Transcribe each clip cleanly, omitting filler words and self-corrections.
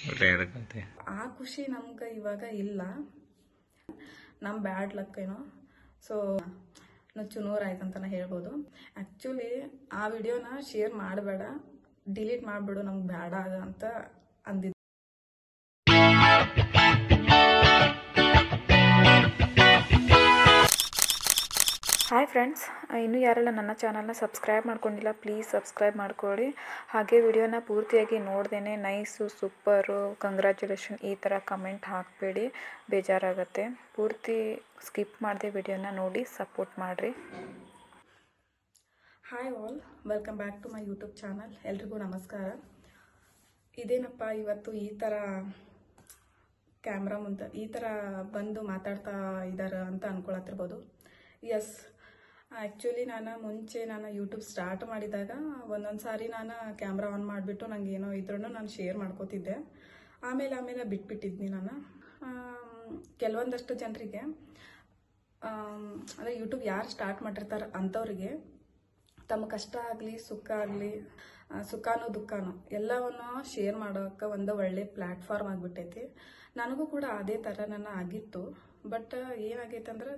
ಆ ಖುಷಿ ನಮ್ಗೆ ಇವಾಗ ಇಲ್ಲ. ನಮ್ಮ ಬ್ಯಾಡ್ ಲಕ್ ಏನೋ. ಸೊ ನುಚ್ಚು ನೂರಾಯ್ತಂತನ ಹೇಳ್ಬೋದು. ಆ್ಯಕ್ಚುಲಿ ಆ ವಿಡಿಯೋನ ಶೇರ್ ಮಾಡಬೇಡ, ಡಿಲೀಟ್ ಮಾಡಿಬಿಡು, ನಮ್ಗೆ ಬೇಡ ಅಂತ ಅಂದಿದ್ದು. ಹಾಯ್ ಫ್ರೆಂಡ್ಸ್, ಇನ್ನೂ ಯಾರೆಲ್ಲ ನನ್ನ ಚಾನಲ್ನ ಸಬ್ಸ್ಕ್ರೈಬ್ ಮಾಡ್ಕೊಂಡಿಲ್ಲ ಪ್ಲೀಸ್ ಸಬ್ಸ್ಕ್ರೈಬ್ ಮಾಡ್ಕೊಳ್ಳಿ. ಹಾಗೆ ವಿಡಿಯೋನ ಪೂರ್ತಿಯಾಗಿ ನೋಡ್ದೇನೆ ನೈಸು, ಸೂಪರು, ಕಂಗ್ರ್ಯಾಚುಲೇಷನ್ ಈ ಥರ ಕಮೆಂಟ್ ಹಾಕಬೇಡಿ, ಬೇಜಾರಾಗುತ್ತೆ. ಪೂರ್ತಿ ಸ್ಕಿಪ್ ಮಾಡದೆ ವಿಡಿಯೋನ ನೋಡಿ ಸಪೋರ್ಟ್ ಮಾಡಿರಿ. Hi all, welcome back to my YouTube channel. ಎಲ್ರಿಗೂ ನಮಸ್ಕಾರ. ಇದೇನಪ್ಪ ಇವತ್ತು ಈ ಥರ ಕ್ಯಾಮ್ರಾ ಮುಂದೆ ಈ ಥರ ಬಂದು ಮಾತಾಡ್ತಾ ಇದ್ದಾರೆ ಅಂತ ಅಂದ್ಕೊಳತ್ತಿರ್ಬೋದು. ಎಸ್, ಆ್ಯಕ್ಚುಲಿ ಮುಂಚೆ ನಾನು ಯೂಟ್ಯೂಬ್ ಸ್ಟಾರ್ಟ್ ಮಾಡಿದಾಗ ಒಂದೊಂದು ಸಾರಿ ನಾನು ಕ್ಯಾಮ್ರಾ ಆನ್ ಮಾಡಿಬಿಟ್ಟು ನನಗೆ ಏನೋ ಇದ್ರೂ ನಾನು ಶೇರ್ ಮಾಡ್ಕೋತಿದ್ದೆ. ಆಮೇಲೆ ಬಿಟ್ಬಿಟ್ಟಿದ್ನಿ ನಾನು. ಕೆಲವೊಂದಷ್ಟು ಜನರಿಗೆ ಅಂದರೆ ಯೂಟ್ಯೂಬ್ ಯಾರು ಸ್ಟಾರ್ಟ್ ಮಾಡಿರ್ತಾರೆ ಅಂಥವ್ರಿಗೆ ತಮ್ಮ ಕಷ್ಟ ಆಗಲಿ ಸುಖ ಆಗಲಿ, ಸುಖನೋ ದುಃಖನೋ ಎಲ್ಲವನ್ನು ಶೇರ್ ಮಾಡೋಕೆ ಒಂದು ಒಳ್ಳೆ ಪ್ಲ್ಯಾಟ್ಫಾರ್ಮ್ ಆಗಿಬಿಟ್ಟೈತಿ. ನನಗೂ ಕೂಡ ಅದೇ ಥರ ಆಗಿತ್ತು. ಬಟ್ ಏನಾಗೈತೆ ಅಂದ್ರೆ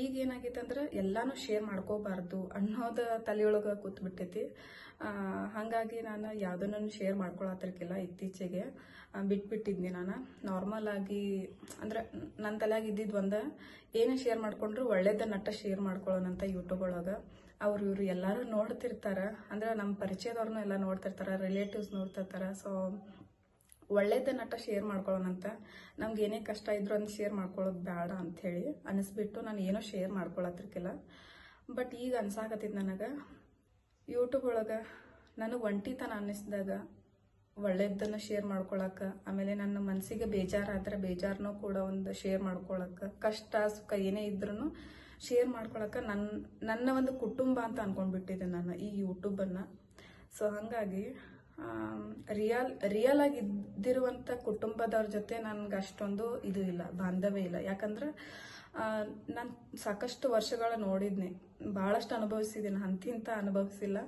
ಈಗೇನಾಗೈತೆ ಎಲ್ಲನೂ ಶೇರ್ ಮಾಡ್ಕೋಬಾರ್ದು ಅನ್ನೋದು ತಲೆಯೊಳಗೆ ಕೂತ್ಬಿಟ್ಟೈತಿ. ಹಾಗಾಗಿ ನಾನು ಯಾವುದನ್ನು ಶೇರ್ ಮಾಡ್ಕೊಳತ್ತಿರ್ಕಿಲ್ಲ. ಇತ್ತೀಚೆಗೆ ಬಿಟ್ಬಿಟ್ಟಿದ್ನಿ. ನಾನು ನಾರ್ಮಲ್ ಆಗಿ ಅಂದರೆ ನನ್ನ ತಲೆಯಾಗ ಇದ್ದಿದ್ದು ಏನೇ ಶೇರ್ ಮಾಡ್ಕೊಂಡ್ರು ಒಳ್ಳೇದನ್ನಟ್ಟ ಶೇರ್ ಮಾಡ್ಕೊಳ್ಳೋಣಂತ ಯೂಟ್ಯೂಬ್ ಒಳಗೆ. ಅವ್ರು ಇವರು ಎಲ್ಲರೂ ನೋಡ್ತಿರ್ತಾರೆ, ಅಂದರೆ ನಮ್ಮ ಪರಿಚಯದವ್ರನ್ನೂ ಎಲ್ಲ ನೋಡ್ತಿರ್ತಾರೆ, ರಿಲೇಟಿವ್ಸ್ ನೋಡ್ತಿರ್ತಾರೆ. ಸೊ ಒಳ್ಳೇದನ್ನಟ್ಟ ಶೇರ್ ಮಾಡ್ಕೊಳ್ಳೋಣಂತ, ನಮ್ಗೆ ಏನೇ ಕಷ್ಟ ಇದ್ರು ಅಂತ ಶೇರ್ ಮಾಡ್ಕೊಳ್ಳೋದು ಬೇಡ ಅಂಥೇಳಿ ಅನಿಸ್ಬಿಟ್ಟು ನಾನು ಏನೋ ಶೇರ್ ಮಾಡ್ಕೊಳತ್ತಿರ್ಕಿಲ್ಲ. ಬಟ್ ಈಗ ಅನ್ಸಾಕತ್ತಿದ್ದು ನನಗೆ ಯೂಟ್ಯೂಬ್ ಒಳಗೆ ನನಗೆ ಒಂಟಿತನ ಅನ್ನಿಸಿದಾಗ ಒಳ್ಳೇದನ್ನು ಶೇರ್ ಮಾಡ್ಕೊಳಕ್ಕೆ, ಆಮೇಲೆ ನನ್ನ ಮನಸ್ಸಿಗೆ ಬೇಜಾರಾದ್ರೆ ಬೇಜಾರನ್ನೂ ಕೂಡ ಒಂದು ಶೇರ್ ಮಾಡ್ಕೊಳಕ್ಕೆ, ಕಷ್ಟ ಸುಖ ಏನೇ ಇದ್ರೂ ಶೇರ್ ಮಾಡ್ಕೊಳಕ್ಕೆ ನನ್ನ ಒಂದು ಕುಟುಂಬ ಅಂತ ಅನ್ಕೊಂಡ್ಬಿಟ್ಟಿದ್ದೆ ನಾನು ಈ ಯೂಟ್ಯೂಬನ್ನು. ಸೊ ಹಾಗಾಗಿ ರಿಯಲ್ ಆಗಿ ಇದ್ದಿರುವಂಥ ಕುಟುಂಬದವ್ರ ಜೊತೆ ನನಗೆ ಅಷ್ಟೊಂದು ಇದು ಇಲ್ಲ, ಬಾಂಧವ್ಯ ಇಲ್ಲ. ಯಾಕಂದ್ರೆ ನಾನು ಸಾಕಷ್ಟು ವರ್ಷಗಳ ನೋಡಿದ್ನಿ, ಭಾಳಷ್ಟು ಅನುಭವಿಸಿದ್ದೀನಿ, ಅಂತಿಂತ ಅನುಭವಿಸಿಲ್ಲ.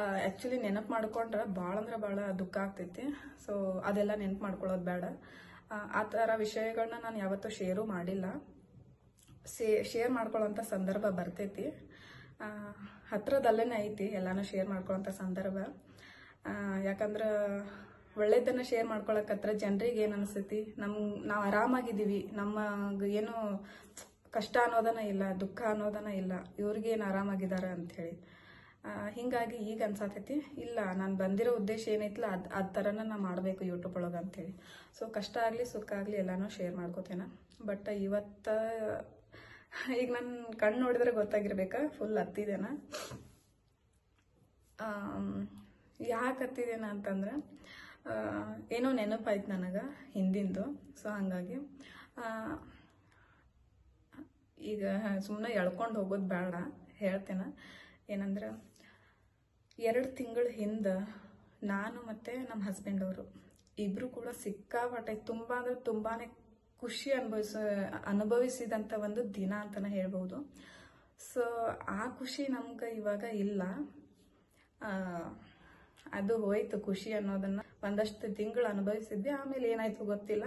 ಆ್ಯಕ್ಚುಲಿ ನೆನಪು ಮಾಡ್ಕೊಂಡ್ರೆ ಭಾಳ ಅಂದ್ರೆ ಭಾಳ ದುಃಖ ಆಗ್ತೈತಿ. ಸೊ ಅದೆಲ್ಲ ನೆನಪು ಮಾಡ್ಕೊಳ್ಳೋದು ಬೇಡ. ಆ ಥರ ವಿಷಯಗಳನ್ನ ನಾನು ಯಾವತ್ತೂ ಶೇರು ಮಾಡಿಲ್ಲ. ಶೇರ್ ಮಾಡ್ಕೊಳ್ಳೋಂಥ ಸಂದರ್ಭ ಬರ್ತೈತಿ, ಹತ್ರದಲ್ಲೇ ಐತಿ ಎಲ್ಲನೂ ಶೇರ್ ಮಾಡ್ಕೊಳ್ಳೋಂಥ ಸಂದರ್ಭ. ಯಾಕಂದ್ರೆ ಒಳ್ಳೇದನ್ನು ಶೇರ್ ಮಾಡ್ಕೊಳಕತ್ರ ಜನರಿಗೆ ಏನು ಅನಿಸ್ತೈತಿ, ನಾವು ಆರಾಮಾಗಿದ್ದೀವಿ, ನಮಗೆ ಏನು ಕಷ್ಟ ಅನ್ನೋದನ್ನ ಇಲ್ಲ, ದುಃಖ ಅನ್ನೋದನ್ನ ಇಲ್ಲ, ಇವ್ರಿಗೇನು ಆರಾಮಾಗಿದ್ದಾರೆ ಅಂಥೇಳಿ. ಹೀಗಾಗಿ ಈಗ ಅನ್ಸಾತೈತಿ ಇಲ್ಲ, ನಾನು ಬಂದಿರೋ ಉದ್ದೇಶ ಏನೈತಿಲ್ಲ ಅದು ಥರನ ನಾನು ಮಾಡಬೇಕು ಯೂಟ್ಯೂಬ್ ಒಳಗೆ ಅಂಥೇಳಿ. ಸೊ ಕಷ್ಟ ಆಗಲಿ ಸುಖ ಆಗಲಿ ಎಲ್ಲನೂ ಶೇರ್ ಮಾಡ್ಕೋತೇನೆ. ಬಟ್ ಇವತ್ತು ಈಗ ನನ್ನ ಕಣ್ಣು ನೋಡಿದ್ರೆ ಗೊತ್ತಾಗಿರ್ಬೇಕಾ ಫುಲ್ ಹತ್ತಿದೇನ. ಯಾಕೆ ಹತ್ತಿದೇನ ಅಂತಂದ್ರೆ ಏನೋ ನೆನಪಾಯ್ತು ನನಗೆ ಹಿಂದಿಂದು. ಸೊ ಹಾಗಾಗಿ ಈಗ ಸುಮ್ಮನೆ ಎಳ್ಕೊಂಡು ಹೋಗೋದು ಬೇಡ, ಹೇಳ್ತೇನೆ. ಏನಂದ್ರೆ 2 ತಿಂಗಳ ಹಿಂದೆ ನಾನು ಮತ್ತು ನಮ್ಮ ಹಸ್ಬೆಂಡ್ ಅವರು ಇಬ್ಬರು ಕೂಡ ಸಿಕ್ಕಾಪಟ್ಟೆ ತುಂಬ ಅಂದ್ರೆ ತುಂಬಾ ಖುಷಿ ಅನುಭವಿಸಿದಂಥ ಒಂದು ದಿನ ಅಂತಲೇ ಹೇಳ್ಬೋದು. ಸೊ ಆ ಖುಷಿ ನಮ್ಗೆ ಇವಾಗ ಇಲ್ಲ, ಅದು ಹೋಯ್ತು. ಖುಷಿ ಅನ್ನೋದನ್ನು ಒಂದಷ್ಟು ತಿಂಗಳು ಅನುಭವಿಸಿದ್ದೆ, ಆಮೇಲೆ ಏನಾಯ್ತು ಗೊತ್ತಿಲ್ಲ,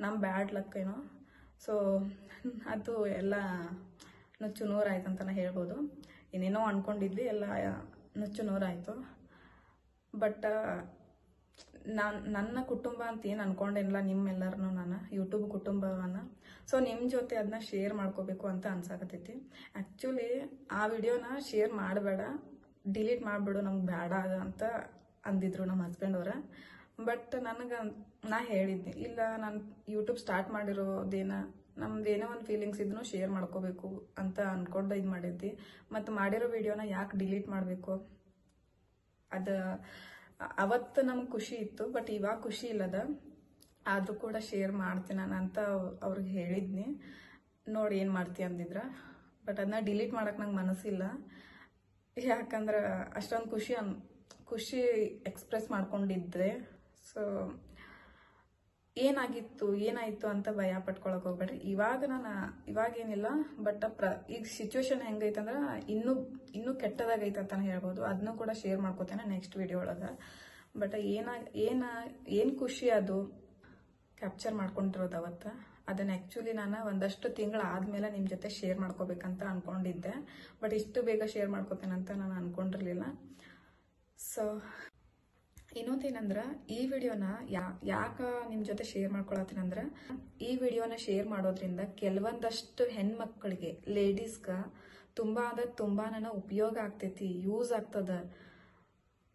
ನಮ್ಮ ಬ್ಯಾಡ್ ಲಕ್ ಏನೋ. ಸೊ ಅದು ಎಲ್ಲ ನುಚ್ಚು ನೂರಾಯ್ತು ಅಂತಲೇ ಹೇಳ್ಬೋದು. ಏನೇನೋ ಅಂದ್ಕೊಂಡಿದ್ವಿ, ಎಲ್ಲ ನುಚ್ಚು ನೂರಾಯಿತು. ಬಟ್ ನನ್ನ ಕುಟುಂಬ ಅಂತ ಏನು ಅನ್ಕೊಂಡೇನಿಲ್ಲ, ನಿಮ್ಮೆಲ್ಲರನ್ನೂ ನಾನು ಯೂಟ್ಯೂಬ್ ಕುಟುಂಬವನ್ನು. ಸೊ ನಿಮ್ಮ ಜೊತೆ ಅದನ್ನ ಶೇರ್ ಮಾಡ್ಕೋಬೇಕು ಅಂತ ಅನ್ಸಾಕತ್ತೈತಿ. ಆ್ಯಕ್ಚುಲಿ ಆ ವಿಡಿಯೋನ ಶೇರ್ ಮಾಡಬೇಡ, ಡಿಲೀಟ್ ಮಾಡಿಬಿಡು, ನಮ್ಗೆ ಬೇಡ ಅಂತ ಅಂದಿದ್ರು ನಮ್ಮ ಹಸ್ಬೆಂಡ್ ಅವರ. ಬಟ್ ನಾ ಹೇಳಿದ್ನಿ ಇಲ್ಲ, ನಾನು ಯೂಟ್ಯೂಬ್ ಸ್ಟಾರ್ಟ್ ನಮ್ದೇನೋ ಒಂದು ಫೀಲಿಂಗ್ಸ್ ಇದ್ರೂ ಶೇರ್ ಮಾಡ್ಕೋಬೇಕು ಅಂತ ಅನ್ಕೊಂಡು ಇದು ಮಾಡಿದ್ವಿ. ಮತ್ತು ಮಾಡಿರೋ ವಿಡಿಯೋನ ಯಾಕೆ ಡಿಲೀಟ್ ಮಾಡಬೇಕು, ಅದು ಅವತ್ತು ನಮ್ಗೆ ಖುಷಿ ಇತ್ತು, ಬಟ್ ಇವಾಗ ಖುಷಿ ಇಲ್ಲದ. ಆದರೂ ಕೂಡ ಶೇರ್ ಮಾಡ್ತೀನಿ ನಾನು ಅಂತ ಅವ್ರಿಗೆ ಹೇಳಿದ್ನಿ. ನೋಡಿ ಏನು ಮಾಡ್ತೀಯ ಅಂದಿದ್ರ. ಬಟ್ ಅದನ್ನ ಡಿಲೀಟ್ ಮಾಡಕ್ಕೆ ನಂಗೆ ಮನಸ್ಸಿಲ್ಲ. ಯಾಕಂದ್ರೆ ಅಷ್ಟೊಂದು ಖುಷಿ ಎಕ್ಸ್ಪ್ರೆಸ್ ಮಾಡ್ಕೊಂಡಿದ್ದೆ. ಸೊ ಏನಾಯಿತು ಅಂತ ಭಯ ಪಟ್ಕೊಳಕ್ಕೆ ಹೋಗ್ಬೇಡ್ರಿ. ಇವಾಗೇನಿಲ್ಲ, ಬಟ್ ಈಗ ಸಿಚುವೇಶನ್ ಹೆಂಗೈತೆ ಅಂದ್ರೆ ಇನ್ನೂ ಕೆಟ್ಟದಾಗೈತೆ ಅಂತಾನೆ ಹೇಳ್ಬೋದು. ಅದನ್ನೂ ಕೂಡ ಶೇರ್ ಮಾಡ್ಕೋತೇನೆ ನೆಕ್ಸ್ಟ್ ವಿಡಿಯೋ ಒಳಗೆ. ಬಟ್ ಏನು ಖುಷಿ ಅದು ಕ್ಯಾಪ್ಚರ್ ಮಾಡ್ಕೊಂಡಿರೋದು ಅವತ್ತು. ಅದನ್ನು ಆ್ಯಕ್ಚುಲಿ ನಾನು ಒಂದಷ್ಟು ತಿಂಗಳು ಆದಮೇಲೆ ನಿಮ್ಮ ಜೊತೆ ಶೇರ್ ಮಾಡ್ಕೋಬೇಕಂತ ಅಂದ್ಕೊಂಡಿದ್ದೆ. ಬಟ್ ಇಷ್ಟು ಬೇಗ ಶೇರ್ ಮಾಡ್ಕೋತೇನಂತ ನಾನು ಅಂದ್ಕೊಂಡಿರಲಿಲ್ಲ. ಸೊ ಇನ್ನೊಂದೇನಂದ್ರೆ, ಈ ವಿಡಿಯೋನ ಯಾಕೆ ನಿಮ್ಮ ಜೊತೆ ಶೇರ್ ಮಾಡ್ಕೊಳತ್ತೀನಂದ್ರೆ, ಈ ವಿಡಿಯೋನ ಶೇರ್ ಮಾಡೋದ್ರಿಂದ ಕೆಲವೊಂದಷ್ಟು ಹೆಣ್ಮಕ್ಳಿಗೆ, ಲೇಡೀಸ್ಗೆ ತುಂಬಾ ಉಪಯೋಗ ಆಗ್ತೈತಿ, ಯೂಸ್ ಆಗ್ತದ,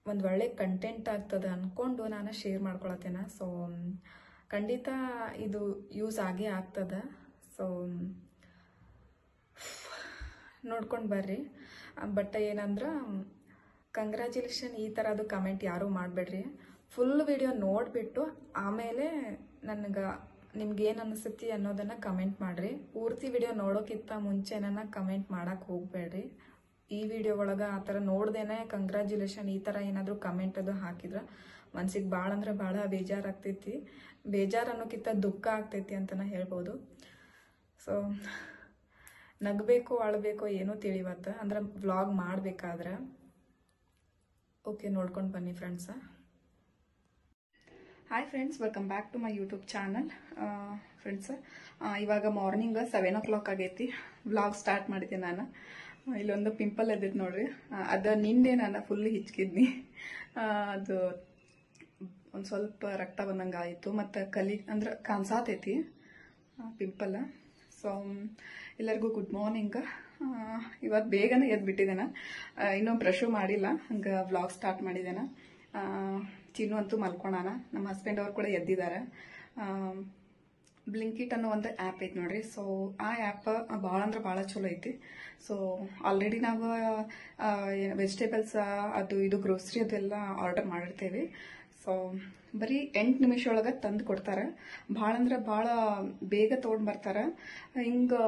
ಒಂದು ಒಳ್ಳೆ ಕಂಟೆಂಟ್ ಆಗ್ತದ ಅಂದ್ಕೊಂಡು ನಾನು ಶೇರ್ ಮಾಡ್ಕೊಳತ್ತೇನೆ. ಸೊ ಖಂಡಿತ ಇದು ಯೂಸ್ ಆಗೇ ಆಗ್ತದ. ಸೊ ನೋಡ್ಕೊಂಡು ಬರ್ರಿ. ಬಟ್ ಏನಂದ್ರೆ, ಕಂಗ್ರ್ಯಾಚುಲೇಷನ್ ಈ ಥರದ್ದು ಕಮೆಂಟ್ ಯಾರೂ ಮಾಡಬೇಡ್ರಿ. ಫುಲ್ ವಿಡಿಯೋ ನೋಡಿಬಿಟ್ಟು ಆಮೇಲೆ ನಿಮ್ಗೇನು ಅನಿಸುತ್ತೆ ಅನ್ನೋದನ್ನು ಕಮೆಂಟ್ ಮಾಡಿರಿ. ಪೂರ್ತಿ ವಿಡಿಯೋ ನೋಡೋಕ್ಕಿಂತ ಮುಂಚೆ ಕಮೆಂಟ್ ಮಾಡೋಕ್ಕೆ ಹೋಗಬೇಡ್ರಿ. ಈ ವಿಡಿಯೋ ಒಳಗೆ ಆ ಥರ ನೋಡ್ದೇನೆ ಕಂಗ್ರ್ಯಾಚುಲೇಷನ್ ಈ ಥರ ಏನಾದರೂ ಕಮೆಂಟ್ ಅದು ಹಾಕಿದ್ರೆ ಮನ್ಸಿಗೆ ಭಾಳ ಅಂದ್ರೆ ಭಾಳ ಬೇಜಾರಾಗ್ತೈತಿ. ಬೇಜಾರು ಅನ್ನೋಕ್ಕಿಂತ ದುಃಖ ಆಗ್ತೈತಿ ಅಂತಲೇ ಹೇಳ್ಬೋದು. ಸೊ ನಗಬೇಕು ಅಳಬೇಕು ಏನೂ ತಿಳಿವತ್ತು ಅಂದ್ರೆ ವ್ಲಾಗ್ ಮಾಡಬೇಕಾದ್ರೆ. ಓಕೆ, ನೋಡ್ಕೊಂಡು ಬನ್ನಿ friends. Hi friends, welcome back to my YouTube channel. Friends, ಇವಾಗ ಮಾರ್ನಿಂಗ್ 7 o'clock ಆಗೈತಿ. ವ್ಲಾಗ್ ಸ್ಟಾರ್ಟ್ ಮಾಡಿದ್ದೆ ನಾನು. ಇಲ್ಲೊಂದು ಪಿಂಪಲ್ ಎದ್ದಿತ್ತು ನೋಡ್ರಿ. ಅದು ನಿನ್ನೆ ನಾನು ಫುಲ್ ಹಿಚ್ಕಿದ್ನಿ. ಅದು ಒಂದು ಸ್ವಲ್ಪ ರಕ್ತ ಬಂದಂಗೆ ಆಯಿತು. ಮತ್ತು ಅಂದ್ರೆ ಕಾಣಿಸಾತೈತಿ ಪಿಂಪಲ್. ಸೊ ಎಲ್ಲರಿಗೂ ಗುಡ್ ಮಾರ್ನಿಂಗ್. ಇವತ್ತು ಬೇಗನೆ ಎದ್ಬಿಟ್ಟಿದ್ದೇನೆ. ಇನ್ನೂ ಬ್ರಷು ಮಾಡಿಲ್ಲ, ಹಂಗೆ ವ್ಲಾಗ್ ಸ್ಟಾರ್ಟ್ ಮಾಡಿದ್ದೇನೆ. ಚಿನ್ನು ಅಂತೂ ಮಲ್ಕೊಳೋಣ. ನಮ್ಮ ಹಸ್ಬೆಂಡ್ ಅವ್ರು ಕೂಡ ಎದ್ದಿದ್ದಾರೆ. ಬ್ಲಿಂಕಿಟ್ ಅನ್ನೋ ಒಂದು ಆ್ಯಪ್ ಐತಿ ನೋಡ್ರಿ. ಸೊ ಆ ಆ್ಯಪ್ ಭಾಳ ಅಂದ್ರೆ ಭಾಳ ಚಲೋ ಐತಿ. ಸೊ ಆಲ್ರೆಡಿ ನಾವು ವೆಜಿಟೇಬಲ್ಸ್ ಅದು ಇದು ಗ್ರೋಸರಿ ಅದೆಲ್ಲ ಆರ್ಡರ್ ಮಾಡಿರ್ತೇವೆ. ಸೊ ಬರೀ 8 ನಿಮಿಷ ಒಳಗೆ ತಂದು ಕೊಡ್ತಾರೆ. ಭಾಳ ಅಂದ್ರೆ ಭಾಳ ಬೇಗ ತೊಗೊಂಡು ಬರ್ತಾರೆ. ಹಿಂಗೆ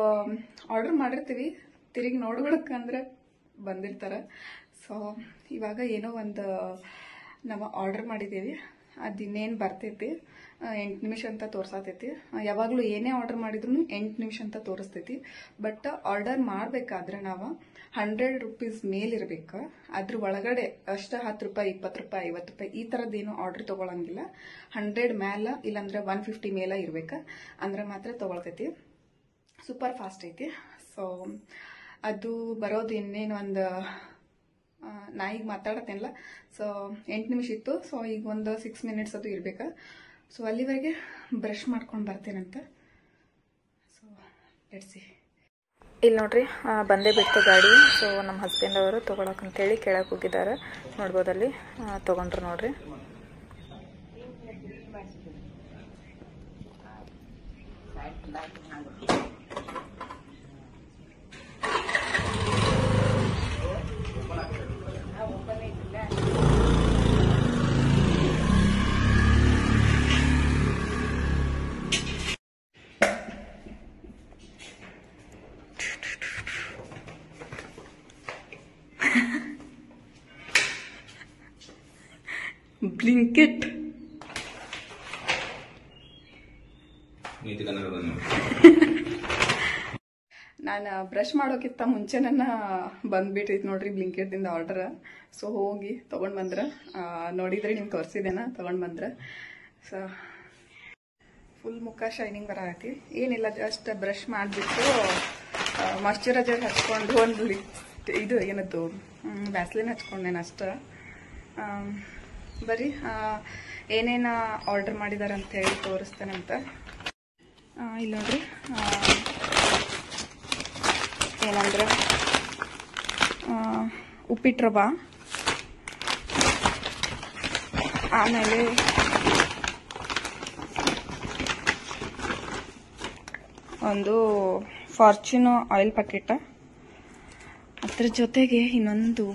ಆರ್ಡರ್ ಮಾಡಿರ್ತೀವಿ, ತಿರುಗಿ ನೋಡ್ಬೇಕಂದ್ರೆ ಬಂದಿರ್ತಾರೆ. ಸೊ ಇವಾಗ ಏನೋ ಒಂದು ನಾವು ಆರ್ಡರ್ ಮಾಡಿದ್ದೀವಿ, ಅದು ಇನ್ನೇನು ಬರ್ತೈತಿ. 8 ನಿಮಿಷ ಅಂತ ತೋರ್ಸಾತೈತಿ. ಯಾವಾಗಲೂ ಏನೇ ಆರ್ಡರ್ ಮಾಡಿದ್ರು 8 ನಿಮಿಷ ಅಂತ ತೋರಿಸ್ತೈತಿ. ಬಟ್ ಆರ್ಡರ್ ಮಾಡಬೇಕಾದ್ರೆ ನಾವು 100 ರೂಪೀಸ್ ಮೇಲಿರ್ಬೇಕು. ಅದ್ರ ಒಳಗಡೆ ಅಷ್ಟು 10 ರೂಪಾಯಿ 20 ರೂಪಾಯಿ 50 ರೂಪಾಯಿ ಈ ಥರದ್ದೇನು ಆರ್ಡರ್ ತೊಗೊಳಂಗಿಲ್ಲ. 100 ಮೇಲೆ ಇಲ್ಲಾಂದ್ರೆ 150 ಮೇಲೆ ಇರ್ಬೇಕು, ಅಂದ್ರೆ ಮಾತ್ರ ತೊಗೊಳ್ತೈತಿ. ಸೂಪರ್ ಫಾಸ್ಟ್ ಐತಿ. ಸೊ ಅದು ಬರೋದು ಇನ್ನೇನು ಒಂದು ನಾ ಈಗ ಮಾತಾಡತ್ತೇನಲ್ಲ. ಸೊ 8 ನಿಮಿಷ ಇತ್ತು. ಸೊ ಈಗ ಒಂದು 6 ಮಿನಿಟ್ಸ್ ಅದು ಇರ್ಬೇಕು. ಸೊ ಅಲ್ಲಿವರೆಗೆ ಬ್ರಷ್ ಮಾಡ್ಕೊಂಡು ಬರ್ತೇನಂತ. So let's see. ಇಲ್ಲಿ ನೋಡ್ರಿ, ಬಂದೇ ಬಿಡ್ತು ಗಾಡಿ. ಸೊ ನಮ್ಮ ಹಸ್ಬೆಂಡ್ ಅವರು ತೊಗೊಳಕ್ಕಂತೇಳಿ ಕೆಳಗೆ ಹೋಗಿದ್ದಾರೆ. ನೋಡ್ಬೋದಲ್ಲಿ ತೊಗೊಂಡ್ರು ನೋಡ್ರಿ. ಬ್ಲಿಂಕಿಟ್ ನಾನು ಬ್ರಷ್ ಮಾಡೋಕ್ಕಿಂತ ಮುಂಚೆ ಬಂದ್ಬಿಟ್ಟಿತ್ತು ನೋಡ್ರಿ ಬ್ಲಿಂಕಿಟ್ದಿಂದ ಆರ್ಡರ್. ಸೊ ಹೋಗಿ ತೊಗೊಂಡು ಬಂದ್ರೆ ನೋಡಿದ್ರೆ ನಿಮ್ಗೆ ತೋರಿಸಿದ್ದೇನ ತೊಗೊಂಡು ಬಂದ್ರೆ. ಸೊ ಫುಲ್ ಮುಖ ಶೈನಿಂಗ್ ಬರತೈತಿ. ಏನಿಲ್ಲ, ಜಸ್ಟ್ ಬ್ರಷ್ ಮಾಡಿಬಿಟ್ಟು ಮಾಯ್ಶ್ಚರೈಸರ್ ಹಚ್ಕೊಂಡು ಒಂದು ಇದು ಏನದು ವ್ಯಾಸ್ಲಿನ್ ಹಚ್ಕೊಂಡೇನು ಅಷ್ಟು. ಬರೀ ಏನೇನು ಆರ್ಡರ್ ಮಾಡಿದ್ದಾರೆ ಅಂತ ಹೇಳಿ ತೋರಿಸ್ತೇನೆ ಅಂತ. ಇಲ್ಲಿ ನೋಡ್ರಿ, ಏನಂದ್ರೆ ಉಪ್ಪಿಟ್ಟು ರವಾ, ಆಮೇಲೆ ಒಂದು ಫಾರ್ಚೂನ್ ಆಯಿಲ್ ಪ್ಯಾಕೆಟ್, ಅದ್ರ ಜೊತೆಗೆ ಇನ್ನೊಂದು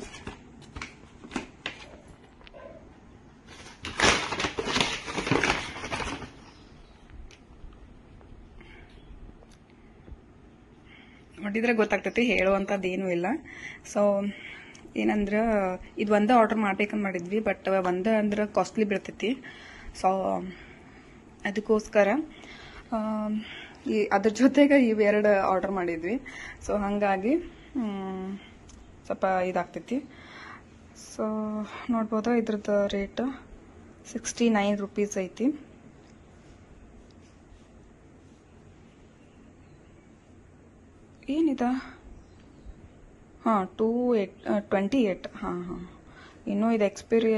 ನೋಡಿದ್ರೆ ಗೊತ್ತಾಗ್ತೈತಿ, ಹೇಳುವಂಥದ್ದು ಏನೂ ಇಲ್ಲ. ಸೊ ಏನಂದ್ರೆ ಇದು ಒಂದೇ ಆರ್ಡರ್ ಮಾಡ್ಬೇಕಂತ ಮಾಡಿದ್ವಿ, ಬಟ್ ಒಂದೇ ಅಂದ್ರೆ ಕಾಸ್ಟ್ಲಿ ಬೀಳ್ತೈತಿ. ಸೊ ಅದಕ್ಕೋಸ್ಕರ ಅದ್ರ ಜೊತೆಗೆ ಇವೆರಡು ಆರ್ಡರ್ ಮಾಡಿದ್ವಿ. ಸೊ ಹಾಗಾಗಿ ಸ್ವಲ್ಪ ಇದಾಗ್ತೈತಿ. ಸೊ ನೋಡ್ಬೋದು ಇದ್ರದ್ದು ರೇಟ್ 69 ರೂಪೀಸ್ ಐತಿ. ಏನಿದ? ಹಾಂ 28. ಹಾಂ ಇನ್ನೂ ಇದು ಎಕ್ಸ್ಪೈರಿ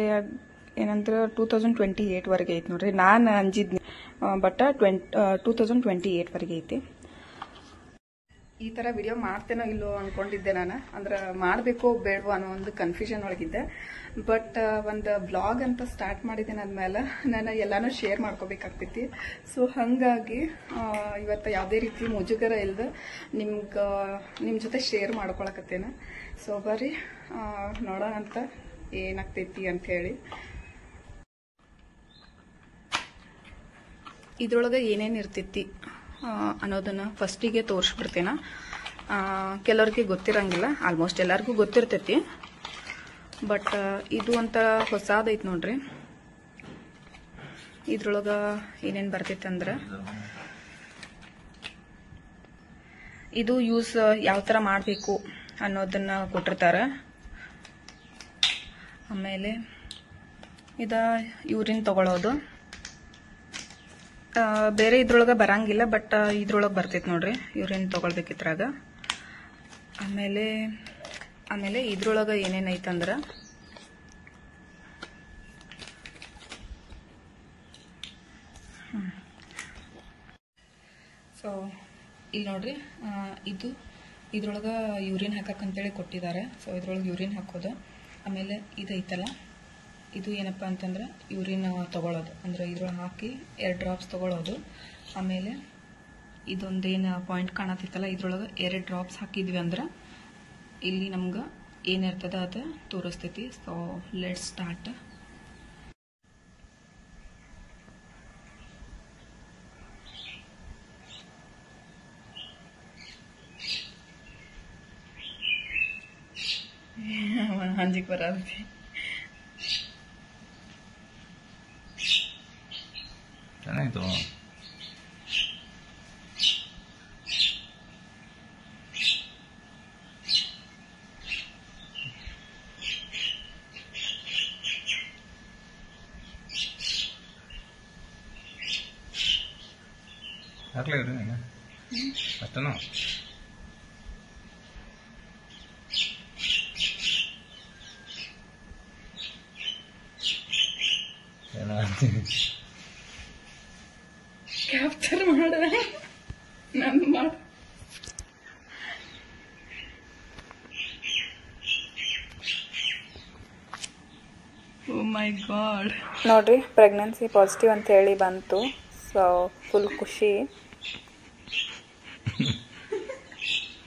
ಏನಂದ್ರೆ 2028ವರೆಗೆ ಐತಿ ನೋಡ್ರಿ. ನಾನು ಅಂಜಿದ್ನಿ ಬಟ್ 2028ವರೆಗೆ ಐತಿ. ಈ ಥರ ವಿಡಿಯೋ ಮಾಡ್ತೇನೋ ಇಲ್ಲೋ ಅಂದ್ಕೊಂಡಿದ್ದೆ ನಾನು. ಅಂದ್ರೆ ಮಾಡಬೇಕೋ ಬೇಡವೋ ಅನ್ನೋ ಒಂದು ಕನ್ಫ್ಯೂಷನ್ ಒಳಗಿದ್ದೆ. ಬಟ್ ಒಂದು ಬ್ಲಾಗ್ ಅಂತ ಸ್ಟಾರ್ಟ್ ಮಾಡಿದ್ದೇನೆ ಅಂದಮೇಲೆ ನಾನು ಎಲ್ಲನೂ ಶೇರ್ ಮಾಡ್ಕೋಬೇಕಾಗ್ತೈತಿ. ಸೊ ಹಾಗಾಗಿ ಇವತ್ತು ಯಾವುದೇ ರೀತಿ ಮುಜುಗರ ಇಲ್ಲದೆ ನಿಮ್ಮ ಜೊತೆ ಶೇರ್ ಮಾಡ್ಕೊಳಕತ್ತೇನೆ. ಸೊ ಬರ್ರಿ ನೋಡೋಣ ಅಂತ ಏನಾಗ್ತೈತಿ ಅಂಥೇಳಿ. ಇದ್ರೊಳಗೆ ಏನೇನು ಇರ್ತೈತಿ ಅನ್ನೋದನ್ನು ಫಸ್ಟಿಗೆ ತೋರಿಸ್ಬಿಡ್ತೇನೆ. ಕೆಲವ್ರಿಗೆ ಗೊತ್ತಿರಂಗಿಲ್ಲ, ಆಲ್ಮೋಸ್ಟ್ ಎಲ್ಲರಿಗೂ ಗೊತ್ತಿರ್ತೈತಿ. ಬಟ್ ಇದು ಒಂಥರ ಹೊಸದೈತಿ ನೋಡ್ರಿ. ಇದ್ರೊಳಗೆ ಏನೇನು ಬರ್ತೈತೆ ಅಂದ್ರೆ ಇದು ಯೂಸ್ ಯಾವ ಥರ ಮಾಡಬೇಕು ಅನ್ನೋದನ್ನು ಕೊಟ್ಟಿರ್ತಾರೆ. ಆಮೇಲೆ ಯೂರಿನ್ ತಗೊಳ್ಳೋದು ಬೇರೆ ಇದ್ರೊಳಗೆ ಬರಂಗಿಲ್ಲ, ಬಟ್ ಇದ್ರೊಳಗೆ ಬರ್ತೈತೆ ನೋಡ್ರಿ ಯೂರಿನ್ ತೊಗೊಳ್ಬೇಕಿದ್ರಾಗ. ಆಮೇಲೆ ಇದ್ರೊಳಗೆ ಏನೇನೈತಂದ್ರೆ ಸೊ ಇಲ್ಲಿ ನೋಡ್ರಿ, ಇದ್ರೊಳಗೆ ಯೂರಿನ್ ಹಾಕಕ್ಕಂತೇಳಿ ಕೊಟ್ಟಿದ್ದಾರೆ. ಸೊ ಇದ್ರೊಳಗೆ ಯೂರಿನ್ ಹಾಕೋದು. ಆಮೇಲೆ ಇದೈತಲ್ಲ, ಇದು ಏನಪ್ಪ ಅಂತಂದ್ರೆ ಯೂರಿನ್ ತೊಗೊಳೋದು. ಅಂದರೆ ಇದ್ರೊಳಗೆ ಹಾಕಿ 2 ಡ್ರಾಪ್ಸ್ ತೊಗೊಳೋದು. ಆಮೇಲೆ ಇದೊಂದೇನು ಪಾಯಿಂಟ್ ಕಾಣತ್ತಿತ್ತಲ್ಲ, ಇದ್ರೊಳಗೆ 2 ಡ್ರಾಪ್ಸ್ ಹಾಕಿದ್ವಿ ಅಂದ್ರೆ ಇಲ್ಲಿ ನಮ್ಗೆ ಏನಿರ್ತದ ಅದು ತೋರಿಸ್ತೈತಿ. So let's start. ಹಂಜಿಗೆ ಬರತ್ತೆ. ಚೆನ್ನಾಗಿತ್ತು. ಹಾಕ್ಲೇ ಇರಿ ನೀನು ಅಷ್ಟೇನೋ. ಕ್ಯಾಪ್ಚರ್ ಮಾಡ ನಾನು ಮಾಡ. ಓ ಮೈ ಗಾಡ್. ನೋಡ್ರಿ, ಪ್ರೆಗ್ನೆನ್ಸಿ ಪಾಸಿಟಿವ್ ಅಂತ ಹೇಳಿ ಬಂತು. ಸೊ ಫುಲ್ ಖುಷಿ.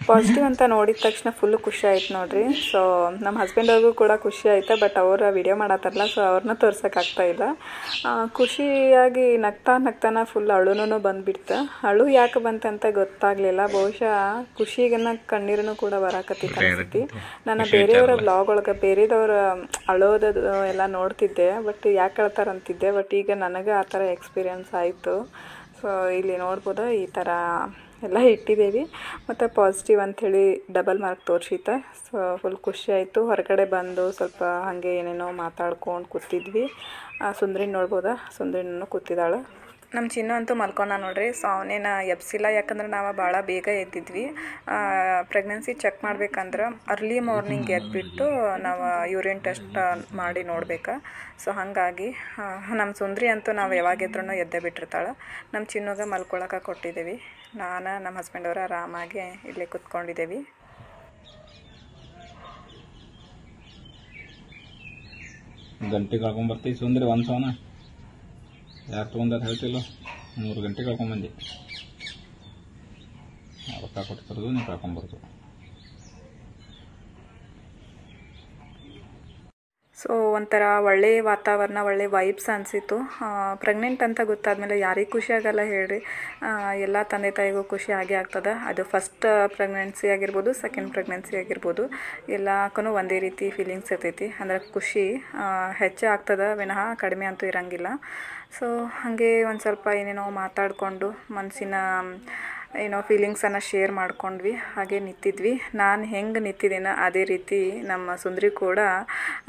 ಪಾಸಿಟಿವ್ ಅಂತ ನೋಡಿದ ತಕ್ಷಣ ಫುಲ್ಲು ಖುಷಿ ಆಯ್ತು ನೋಡ್ರಿ. ಸೊ ನಮ್ಮ ಹಸ್ಬೆಂಡ್ ಅವ್ರಿಗೂ ಕೂಡ ಖುಷಿ ಆಯ್ತು. ಬಟ್ ಅವರು ವಿಡಿಯೋ ಮಾಡತ್ತಾರಲ್ಲ, ಸೊ ಅವ್ರನ್ನ ತೋರ್ಸೋಕ್ಕಾಗ್ತಾ ಇಲ್ಲ. ಖುಷಿಯಾಗಿ ನಗ್ತಾನ ಫುಲ್ ಅಳುನೂ ಬಂದುಬಿಡ್ತು. ಅಳು ಯಾಕೆ ಬಂತಂತ ಗೊತ್ತಾಗಲಿಲ್ಲ. ಬಹುಶಃ ಖುಷಿಗನ್ನ ಕಣ್ಣೀರನ್ನು ಕೂಡ ಬರಾಕತ್ತಿತ್ತು ಅನಿಸುತ್ತೆ. ನಾನು ಬೇರೆಯವರ ಬ್ಲಾಗ್ ಒಳಗೆ ಬೇರೆದವ್ರ ಅಳೋದು ಎಲ್ಲ ನೋಡ್ತಿದ್ದೆ, ಬಟ್ ಯಾಕೆ ಅಳ್ತಾರಂತಿದ್ದೆ. ಬಟ್ ಈಗ ನನಗೆ ಆ ಥರ ಎಕ್ಸ್ಪೀರಿಯನ್ಸ್ ಆಯಿತು. ಸೊ ಇಲ್ಲಿ ನೋಡ್ಬೋದು ಈ ಥರ ಎಲ್ಲ ಇಟ್ಟಿದ್ದೀವಿ. ಮತ್ತು ಪಾಸಿಟಿವ್ ಅಂಥೇಳಿ ಡಬಲ್ ಮಾರ್ಕ್ ತೋರಿಸಿತ್ತೆ. ಸೊ ಫುಲ್ ಖುಷಿ ಆಯಿತು. ಹೊರಗಡೆ ಬಂದು ಸ್ವಲ್ಪ ಹಾಗೆ ಏನೇನೋ ಮಾತಾಡ್ಕೊಂಡು ಕೂತಿದ್ವಿ. ಸುಂದ್ರಿನ ನೋಡ್ಬೋದಾ, ಸುಂದ್ರಿನೂ ಕೂತಿದ್ದಾಳೆ. ನಮ್ಮ ಚಿನ್ನು ಅಂತೂ ಮಲ್ಕೊಂಡ ನೋಡ್ರಿ. ಸೊ ಅವನೇನು ಎಬ್ಸಿಲ್ಲ, ಯಾಕಂದ್ರೆ ನಾವು ಭಾಳ ಬೇಗ ಎದ್ದಿದ್ವಿ. ಪ್ರೆಗ್ನೆನ್ಸಿ ಚೆಕ್ ಮಾಡ್ಬೇಕಂದ್ರೆ ಅರ್ಲಿ ಮಾರ್ನಿಂಗ್ ಎದ್ಬಿಟ್ಟು ನಾವು ಯೂರಿನ್ ಟೆಸ್ಟ್ ಮಾಡಿ ನೋಡ್ಬೇಕು. ಸೊ ಹಾಗಾಗಿ ನಮ್ಮ ಸುಂದ್ರಿ ಅಂತೂ ನಾವು ಯಾವಾಗ ಎದ್ರೂ ಎದ್ದೇ ಬಿಟ್ಟಿರ್ತಾಳೆ. ನಮ್ಮ ಚಿನ್ನುಗೆ ಮಲ್ಕೊಳಕ್ಕೆ ಕೊಟ್ಟಿದ್ದೀವಿ. ನಾನು ನಮ್ಮ ಹಸ್ಬೆಂಡ್ ಅವರು ಆರಾಮಾಗಿ ಇಲ್ಲೇ ಕೂತ್ಕೊಂಡಿದ್ದೀವಿ. ಗಂಟೆ ಕಳ್ಕೊಂಬರ್ತೀವಿ ಸುಂದ್ರಿ. ಒಂದು ಸವನ ಯಾರು ತೊಗೊಂಡಾರ ಹೇಳ್ತಿಲ್ಲ. 3 ಗಂಟೆ ಕಳ್ಕೊಂಬಂದು ರೊಕ್ಕ ಕೊಟ್ಟಿರೋದು ನೀವು ಕಳ್ಕೊಂಬರ್ದು. ಸೊ ಒಂಥರ ಒಳ್ಳೆ ವಾತಾವರಣ, ಒಳ್ಳೆ ವೈಬ್ಸ್ ಅನಿಸಿತ್ತು. ಪ್ರೆಗ್ನೆಂಟ್ ಅಂತ ಗೊತ್ತಾದ್ಮೇಲೆ ಯಾರಿಗೆ ಖುಷಿ ಆಗಲ್ಲ ಹೇಳ್ರಿ. ಎಲ್ಲ ತಂದೆ ತಾಯಿಗೂ ಖುಷಿ ಆಗೇ ಆಗ್ತದೆ. ಅದು ಫಸ್ಟ್ ಪ್ರೆಗ್ನೆನ್ಸಿ ಆಗಿರ್ಬೋದು, ಸೆಕೆಂಡ್ ಪ್ರೆಗ್ನೆನ್ಸಿ ಆಗಿರ್ಬೋದು, ಎಲ್ಲಕ್ಕೂ ಒಂದೇ ರೀತಿ ಫೀಲಿಂಗ್ಸ್ ಇರ್ತೈತಿ. ಅಂದರೆ ಖುಷಿ ಹೆಚ್ಚು ಆಗ್ತದೆ ವಿನಃ ಕಡಿಮೆ ಅಂತೂ ಇರೋಂಗಿಲ್ಲ. ಸೊ ಹಾಗೆ ಒಂದು ಸ್ವಲ್ಪ ಏನೇನೋ ಮಾತಾಡಿಕೊಂಡು ಮನಸ್ಸಿನ ಏನೋ ಫೀಲಿಂಗ್ಸನ್ನು ಶೇರ್ ಮಾಡ್ಕೊಂಡ್ವಿ, ಹಾಗೆ ನಿಂತಿದ್ವಿ. ನಾನು ಹೆಂಗೆ ನಿಂತಿದ್ದೀನ ಅದೇ ರೀತಿ ನಮ್ಮ ಸುಂದ್ರಿ ಕೂಡ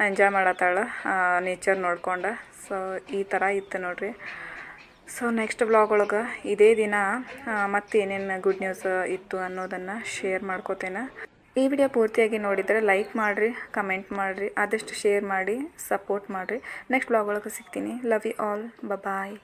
ಎಂಜಾಯ್ ಮಾಡತ್ತಾಳ ನೇಚರ್ ನೋಡ್ಕೊಂಡು. ಸೊ ಈ ಥರ ಇತ್ತು ನೋಡ್ರಿ. ಸೊ ನೆಕ್ಸ್ಟ್ ವ್ಲಾಗ್ ಒಳಗೆ ಇದೇ ದಿನ ಮತ್ತೆ ಏನೇನು ಗುಡ್ ನ್ಯೂಸ್ ಇತ್ತು ಅನ್ನೋದನ್ನು ಶೇರ್ ಮಾಡ್ಕೋತೇನೆ. ಈ ವಿಡಿಯೋ ಪೂರ್ತಿಯಾಗಿ ನೋಡಿದರೆ ಲೈಕ್ ಮಾಡಿರಿ, ಕಮೆಂಟ್ ಮಾಡಿರಿ, ಆದಷ್ಟು ಶೇರ್ ಮಾಡಿ ಸಪೋರ್ಟ್ ಮಾಡಿರಿ. ನೆಕ್ಸ್ಟ್ ವ್ಲಾಗ್ ಒಳಗೆ ಸಿಗ್ತೀನಿ. Love you all, bye.